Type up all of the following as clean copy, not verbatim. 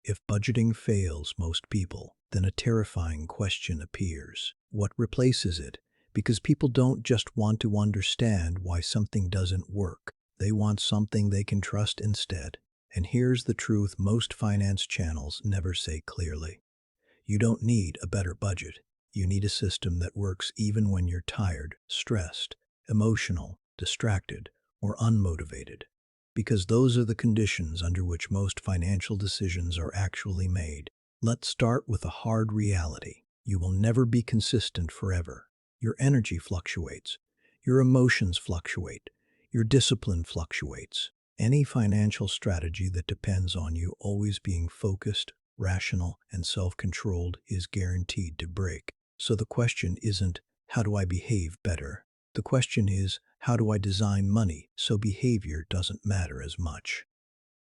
If budgeting fails most people, then a terrifying question appears. What replaces it? Because people don't just want to understand why something doesn't work. They want something they can trust instead. And here's the truth most finance channels never say clearly. You don't need a better budget. You need a system that works even when you're tired, stressed, emotional, distracted, or unmotivated. Because those are the conditions under which most financial decisions are actually made. Let's start with a hard reality. You will never be consistent forever. Your energy fluctuates. Your emotions fluctuate. Your discipline fluctuates. Any financial strategy that depends on you always being focused, rational, and self-controlled is guaranteed to break. So the question isn't, how do I behave better? The question is, how do I design money so behavior doesn't matter as much?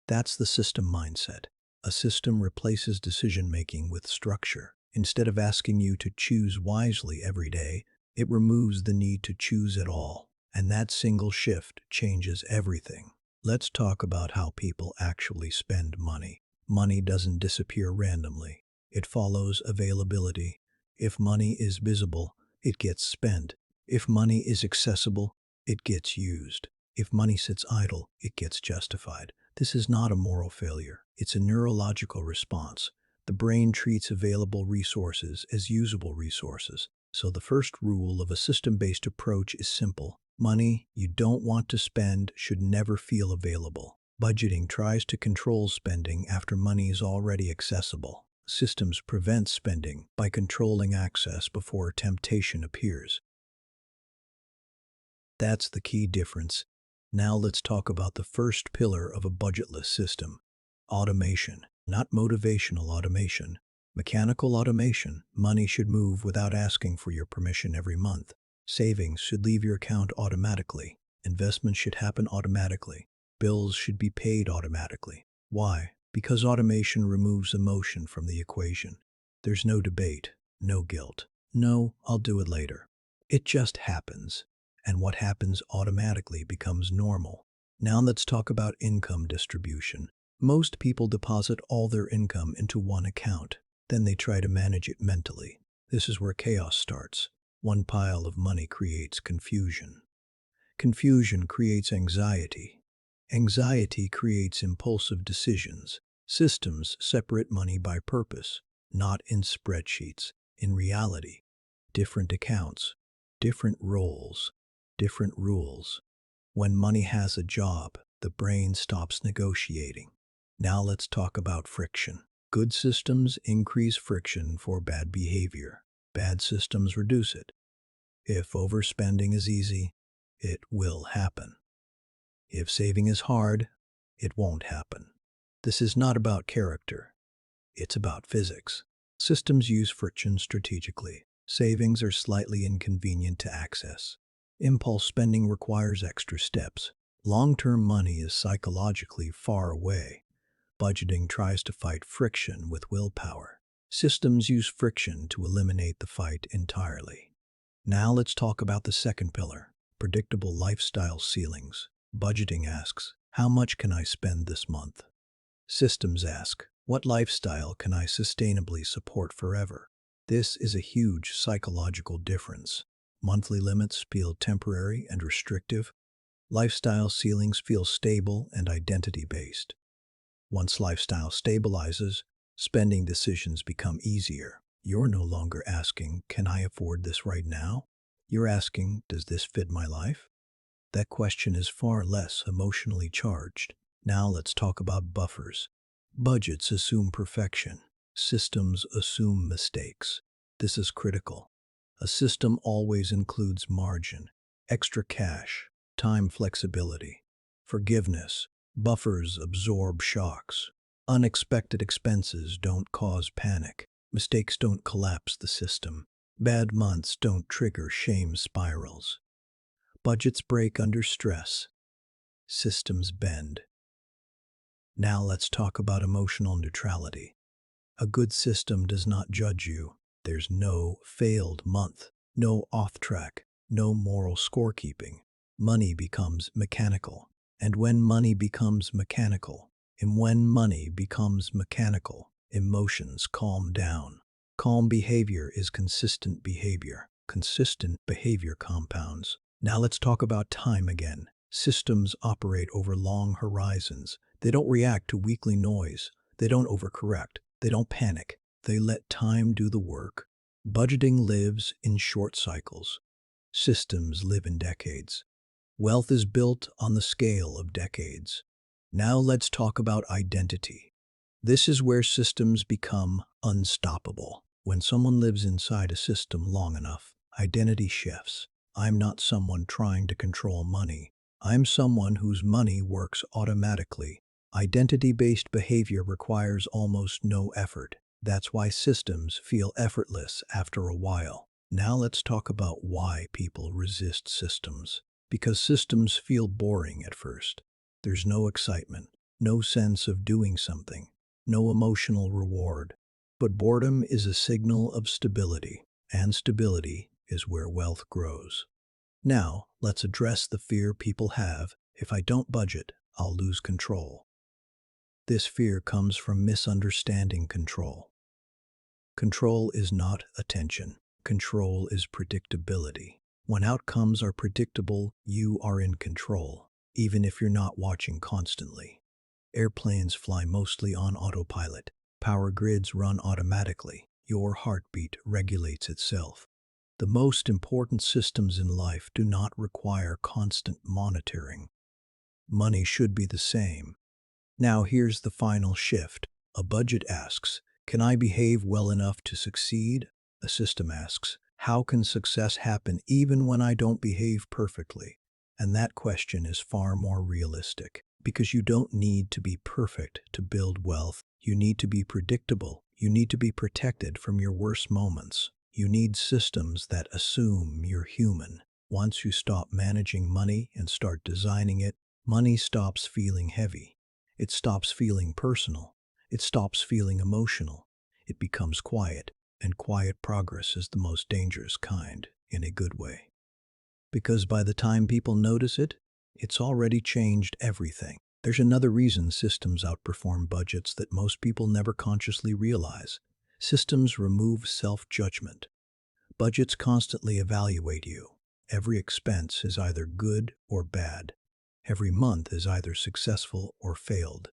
That's the system mindset. A system replaces decision-making with structure. Instead of asking you to choose wisely every day, it removes the need to choose at all. And that single shift changes everything. Let's talk about how people actually spend money. Money doesn't disappear randomly. It follows availability. If money is visible, it gets spent. If money is accessible, it gets used. If money sits idle, it gets justified. This is not a moral failure. It's a neurological response. The brain treats available resources as usable resources. So the first rule of a system-based approach is simple. Money you don't want to spend should never feel available. Budgeting tries to control spending after money is already accessible. Systems prevent spending by controlling access before temptation appears. That's the key difference. Now let's talk about the first pillar of a budgetless system. Automation. Not motivational automation. Mechanical automation. Money should move without asking for your permission every month. Savings should leave your account automatically. Investments should happen automatically. Bills should be paid automatically. Why? Because automation removes emotion from the equation. There's no debate, no guilt. No, I'll do it later. It just happens. And what happens automatically becomes normal. Now let's talk about income distribution. Most people deposit all their income into one account. Then they try to manage it mentally. This is where chaos starts. One pile of money creates confusion. Confusion creates anxiety. Anxiety creates impulsive decisions. Systems separate money by purpose, not in spreadsheets. In reality, different accounts, different roles, different rules. When money has a job, the brain stops negotiating. Now let's talk about friction. Good systems increase friction for bad behavior. Bad systems reduce it. If overspending is easy, it will happen. If saving is hard, it won't happen. This is not about character. It's about physics. Systems use friction strategically. Savings are slightly inconvenient to access. Impulse spending requires extra steps. Long-term money is psychologically far away. Budgeting tries to fight friction with willpower. Systems use friction to eliminate the fight entirely. Now let's talk about the second pillar, predictable lifestyle ceilings. Budgeting asks, how much can I spend this month? Systems ask, what lifestyle can I sustainably support forever? This is a huge psychological difference. Monthly limits feel temporary and restrictive. Lifestyle ceilings feel stable and identity-based. Once lifestyle stabilizes, spending decisions become easier. You're no longer asking, can I afford this right now? You're asking, does this fit my life? That question is far less emotionally charged. Now let's talk about buffers. Budgets assume perfection. Systems assume mistakes. This is critical. A system always includes margin, extra cash, time flexibility, forgiveness. Buffers absorb shocks. Unexpected expenses don't cause panic. Mistakes don't collapse the system. Bad months don't trigger shame spirals. Budgets break under stress. Systems bend. Now let's talk about emotional neutrality. A good system does not judge you. There's no failed month, no off track, no moral scorekeeping. Money becomes mechanical. And when money becomes mechanical, And when money becomes mechanical, emotions calm down. Calm behavior is consistent behavior. Consistent behavior compounds. Now let's talk about time again. Systems operate over long horizons. They don't react to weekly noise. They don't overcorrect. They don't panic. They let time do the work. Budgeting lives in short cycles. Systems live in decades. Wealth is built on the scale of decades. Now let's talk about identity. This is where systems become unstoppable. When someone lives inside a system long enough, identity shifts. I'm not someone trying to control money. I'm someone whose money works automatically. Identity-based behavior requires almost no effort. That's why systems feel effortless after a while. Now let's talk about why people resist systems. Because systems feel boring at first. There's no excitement, no sense of doing something, no emotional reward. But boredom is a signal of stability, and stability is where wealth grows. Now, let's address the fear people have: if I don't budget, I'll lose control. This fear comes from misunderstanding control. Control is not attention. Control is predictability. When outcomes are predictable, you are in control, even if you're not watching constantly. Airplanes fly mostly on autopilot. Power grids run automatically. Your heartbeat regulates itself. The most important systems in life do not require constant monitoring. Money should be the same. Now here's the final shift. A budget asks, can I behave well enough to succeed? A system asks, how can success happen even when I don't behave perfectly? And that question is far more realistic, because you don't need to be perfect to build wealth. You need to be predictable. You need to be protected from your worst moments. You need systems that assume you're human. Once you stop managing money and start designing it, money stops feeling heavy. It stops feeling personal. It stops feeling emotional. It becomes quiet, and quiet progress is the most dangerous kind, in a good way. Because by the time people notice it, it's already changed everything. There's another reason systems outperform budgets that most people never consciously realize. Systems remove self-judgment. Budgets constantly evaluate you. Every expense is either good or bad. Every month is either successful or failed.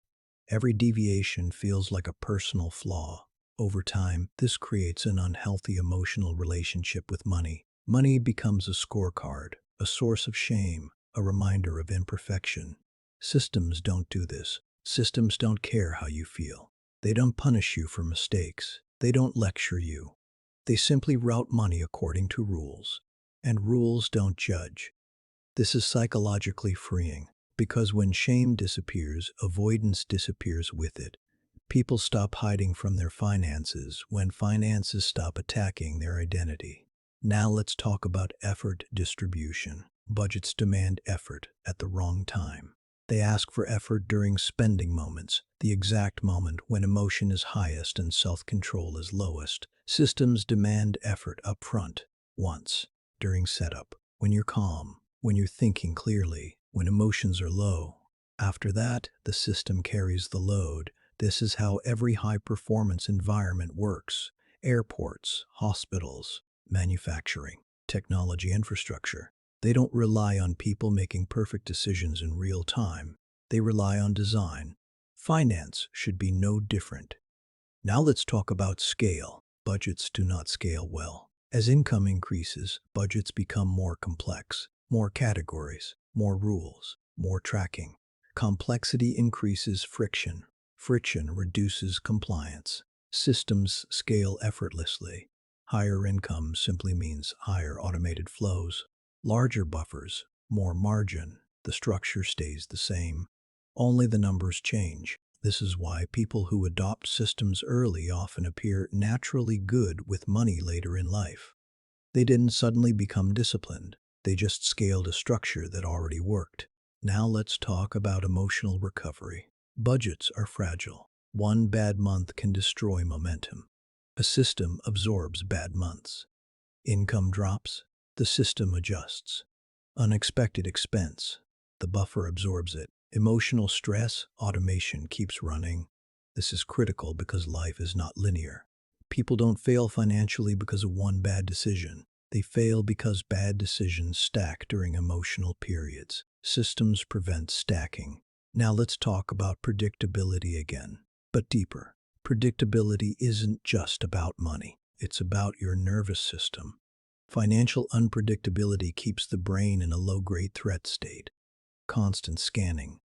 Every deviation feels like a personal flaw. Over time, this creates an unhealthy emotional relationship with money. Money becomes a scorecard, a source of shame, a reminder of imperfection. Systems don't do this. Systems don't care how you feel. They don't punish you for mistakes. They don't lecture you. They simply route money according to rules. And rules don't judge. This is psychologically freeing, because when shame disappears, avoidance disappears with it. People stop hiding from their finances when finances stop attacking their identity. Now let's talk about effort distribution. Budgets demand effort at the wrong time. They ask for effort during spending moments, the exact moment when emotion is highest and self-control is lowest. Systems demand effort up front, once, during setup, when you're calm, when you're thinking clearly, when emotions are low. After that, the system carries the load. This is how every high-performance environment works. Airports, hospitals, manufacturing, technology infrastructure. They don't rely on people making perfect decisions in real time. They rely on design. Finance should be no different. Now let's talk about scale. Budgets do not scale well. As income increases, budgets become more complex, more categories, more rules, more tracking. Complexity increases friction. Friction reduces compliance. Systems scale effortlessly. Higher income simply means higher automated flows. Larger buffers, more margin. The structure stays the same. Only the numbers change. This is why people who adopt systems early often appear naturally good with money later in life. They didn't suddenly become disciplined. They just scaled a structure that already worked. Now let's talk about emotional recovery. Budgets are fragile. One bad month can destroy momentum. A system absorbs bad months. Income drops, the system adjusts. Unexpected expense, the buffer absorbs it. Emotional stress, automation keeps running. This is critical because life is not linear. People don't fail financially because of one bad decision. They fail because bad decisions stack during emotional periods. Systems prevent stacking. Now let's talk about predictability again, but deeper. Predictability isn't just about money. It's about your nervous system. Financial unpredictability keeps the brain in a low-grade threat state. Constant scanning,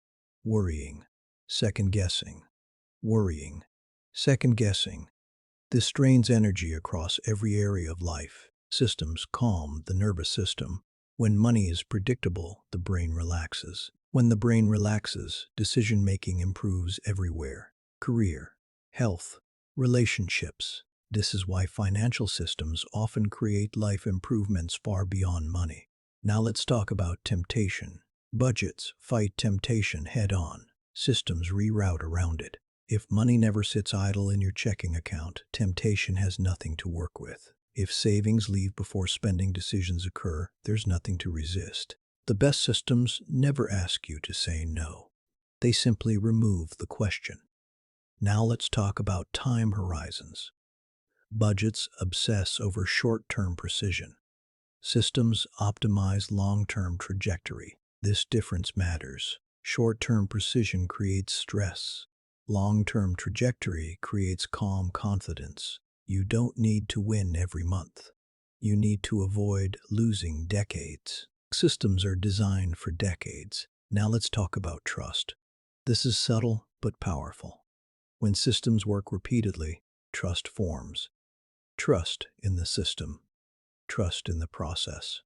worrying, second-guessing, worrying, second-guessing. This strains energy across every area of life. Systems calm the nervous system. When money is predictable, the brain relaxes. When the brain relaxes, decision-making improves everywhere. Career, health, relationships. This is why financial systems often create life improvements far beyond money. Now let's talk about temptation. Budgets fight temptation head-on. Systems reroute around it. If money never sits idle in your checking account, temptation has nothing to work with. If savings leave before spending decisions occur, there's nothing to resist. The best systems never ask you to say no. They simply remove the question. Now let's talk about time horizons. Budgets obsess over short-term precision. Systems optimize long-term trajectory. This difference matters. Short-term precision creates stress. Long-term trajectory creates calm confidence. You don't need to win every month. You need to avoid losing decades. Systems are designed for decades. Now let's talk about trust. This is subtle but powerful. When systems work repeatedly, trust forms. Trust in the system. Trust in the process.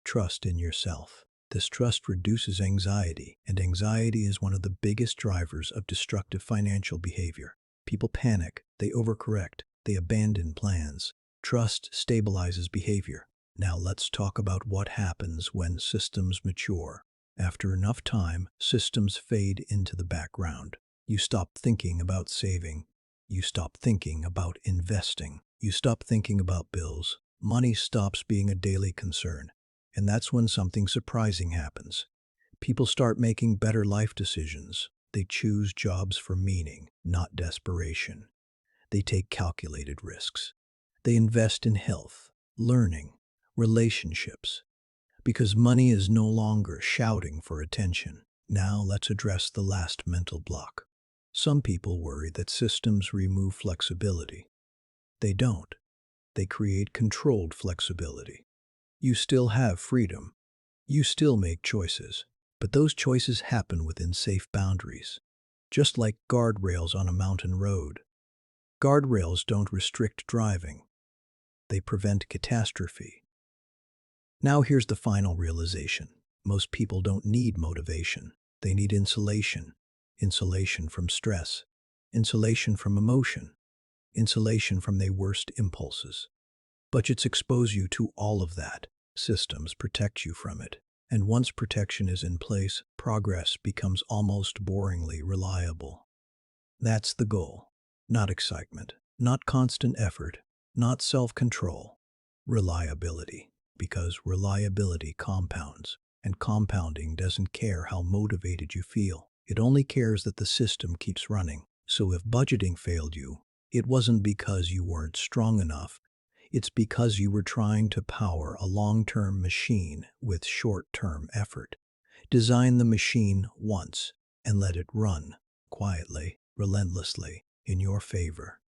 Trust in yourself. This trust reduces anxiety, and anxiety is one of the biggest drivers of destructive financial behavior. People panic, they overcorrect, they abandon plans. Trust stabilizes behavior. Now let's talk about what happens when systems mature. After enough time, systems fade into the background. You stop thinking about saving. You stop thinking about investing. You stop thinking about bills. Money stops being a daily concern. And that's when something surprising happens. People start making better life decisions. They choose jobs for meaning, not desperation. They take calculated risks. They invest in health, learning, relationships, because money is no longer shouting for attention. Now let's address the last mental block. Some people worry that systems remove flexibility. They don't. They create controlled flexibility. You still have freedom. You still make choices. But those choices happen within safe boundaries. Just like guardrails on a mountain road. Guardrails don't restrict driving. They prevent catastrophe. Now here's the final realization. Most people don't need motivation. They need insulation. Insulation from stress. Insulation from emotion. Insulation from their worst impulses. Budgets expose you to all of that. Systems protect you from it. And once protection is in place, progress becomes almost boringly reliable. That's the goal. Not excitement, not constant effort, not self-control. Reliability. Because reliability compounds. And compounding doesn't care how motivated you feel. It only cares that the system keeps running. So if budgeting failed you, it wasn't because you weren't strong enough. It's because you were trying to power a long-term machine with short-term effort. Design the machine once and let it run quietly, relentlessly, in your favor.